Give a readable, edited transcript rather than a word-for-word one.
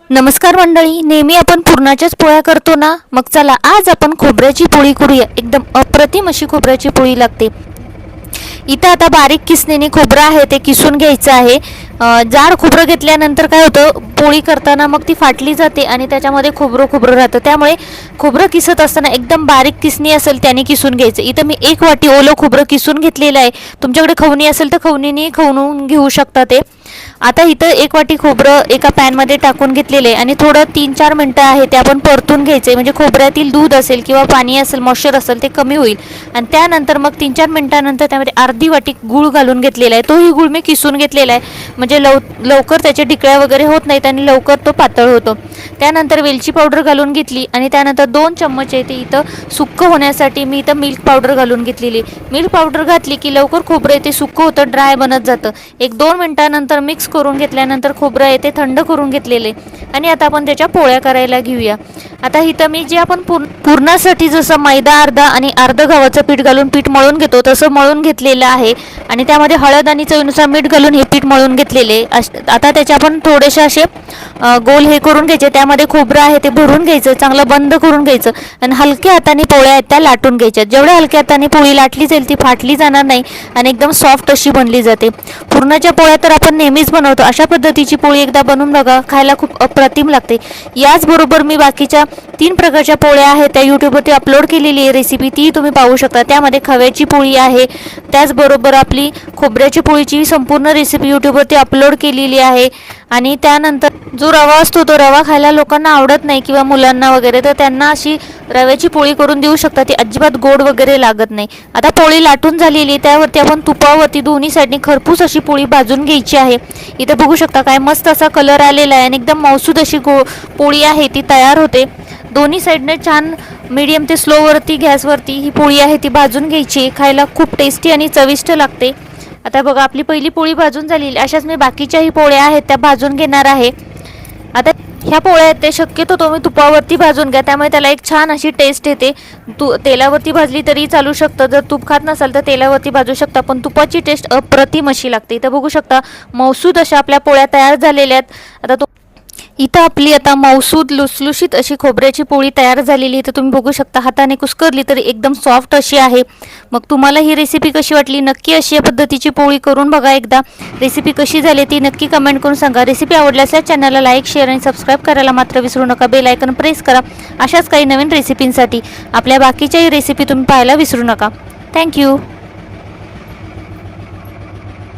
नमस्कार मंडळी, नेहमी आपण पुरणाच्याच पोळ्या करतो ना. मग चला आज आपण खोबऱ्याची पोळी करूया. एकदम अप्रतिम अशी खोबऱ्याची पोळी लागते. इथं आता बारीक किसणीने खोबरं आहे ते किसून घ्यायचं आहे. जाड खोबरं घेतल्यानंतर काय होतं, पोळी करताना मग ती फाटली जाते आणि त्याच्यामध्ये खोबरं राहतं. त्यामुळे खोबरं किसत असताना एकदम बारीक किसणी असेल त्याने किसून घ्यायचं. इथं मी 1 वाटी ओलं खोबरं किसून घेतलेलं आहे. तुमच्याकडे खवणी असेल तर खवणीने खवणून घेऊ शकता ते. आता इथं 1 वाटी खोबरं एका पॅनमध्ये टाकून घेतलेले आहे आणि थोडं 3-4 मिनटं आहे ते आपण परतून घ्यायचे, म्हणजे खोबऱ्यातील दूध असेल किंवा पाणी असेल, मॉइश्चर असेल ते कमी होईल. आणि त्यानंतर मग 3-4 मिनटानंतर त्यामध्ये अर्धी वाटी गूळ घालून घेतलेला आहे. तोही गूळ मी किसून घेतलेला आहे, म्हणजे लवकर त्याचे ढिकळ्या वगैरे होत नाहीत आणि लवकर तो पातळ होतो. त्यानंतर वेलची पावडर घालून घेतली आणि त्यानंतर 2 चम्मच आहे ते इथं सुक्कं होण्यासाठी मी इथं मिल्क पावडर घालून घेतलेली. मिल्क पावडर घातली की लवकर खोबरं ते सुक्कं होतं, ड्राय बनत जातं. 1-2 मिनटानंतर मिक्स करून घेतल्यानंतर खोबरं आहे ते थंड करून घेतलेले आणि आता आपण त्याच्या पोळ्या करायला घेऊया. आता इथं मी जे आपण पुरणासाठी जसं मैदा अर्धा आणि अर्धं गव्हाचं पीठ घालून पीठ मळून घेतो तसं मळून घेतलेलं आहे आणि त्यामध्ये हळद आणि चवीनुसार मीठ घालून हे पीठ मळून घेतलेले. आता त्याचे आपण थोडेसे असे गोल हे करून घ्यायचे. त्यामध्ये खोबरं आहे ते भरून घ्यायचं, चांगलं बंद करून घ्यायचं आणि हलक्या हाताने पोळ्या आहेत त्या लाटून घ्यायच्या. जेवढ्या हलक्या हाताने पोळी लाटली जाईल ती फाटली जाणार नाही आणि एकदम सॉफ्ट अशी बनली जाते. पुरणाच्या पोळ्या तर आपण नेहमीच बनवतो. अशा पद्धतीची पोळी एकदा बनवून बघा, खायला खूप अप्रतिम लागते. याचबरोबर मी बाकीच्या 3 प्रकारच्या पोळ्या आहेत त्या यूट्यूबवरती अपलोड केलेली आहे रेसिपी, ती तुम्ही पाहू शकता. त्यामध्ये खव्याची पोळी आहे, त्याचबरोबर आपली खोबऱ्याची पोळीची संपूर्ण रेसिपी यूट्यूबवरती अपलोड केलेली आहे. आणि त्यानंतर जो रवा असतो तो रवा खायला लोकांना आवडत नाही किंवा मुलांना वगैरे, तर त्यांना अशी रव्याची पोळी करून देऊ शकता. ती अजिबात गोड वगैरे लागत नाही. आता पोळी लाटून झालेली, त्यावरती आपण तुपावरती दोन्ही साईडनी खरपूस अशी पोळी भाजून घ्यायची आहे. इथं बघू शकता काय मस्त असा कलर आलेला आहे आणि एकदम मौसूद अशी पोळी आहे ती तयार होते. दोन्ही साईडने छान मीडियम ते स्लोवरती गॅसवरती ही पोळी आहे ती भाजून घ्यायची. खायला खूप टेस्टी आणि चविष्ट लागते. आता बघा आपली पहिली पोळी भाजून झालेली. अशाच मी बाकीच्याही पोळ्या आहेत त्या भाजून घेणार आहे. आता ह्या पोळ्या आहेत ते शक्यतो तुम्ही तुपावरती भाजून घ्या, त्यामुळे त्याला एक छान अशी टेस्ट येते. तेलावरती भाजली तरी चालू शकतं, जर तूप खात नसाल तर तेलावरती भाजू शकता, पण तुपाची टेस्ट अप्रतिम अशी लागते. इथं बघू शकता मौसूद अशा आपल्या पोळ्या तयार झालेल्या आहेत. आता इथं आपली आता मौसूद लुसलुशीत अशी खोबऱ्याची पोळी तयार झालेली. तर तुम्ही बघू शकता हाताने कुस्करली तरी एकदम सॉफ्ट अशी आहे. मग तुम्हाला ही रेसिपी कशी वाटली, नक्की अशी या पद्धतीची पोळी करून बघा एकदा. रेसिपी कशी झाली ती नक्की कमेंट करून सांगा. रेसिपी आवडल्यास चॅनलला लाईक, शेअर आणि सबस्क्राईब करायला मात्र विसरू नका. बेल आयकॉन प्रेस करा. अशाच काही नवीन रेसिपींसाठी आपल्या बाकीच्याही रेसिपी तुम्ही पाहायला विसरू नका. थँक्यू.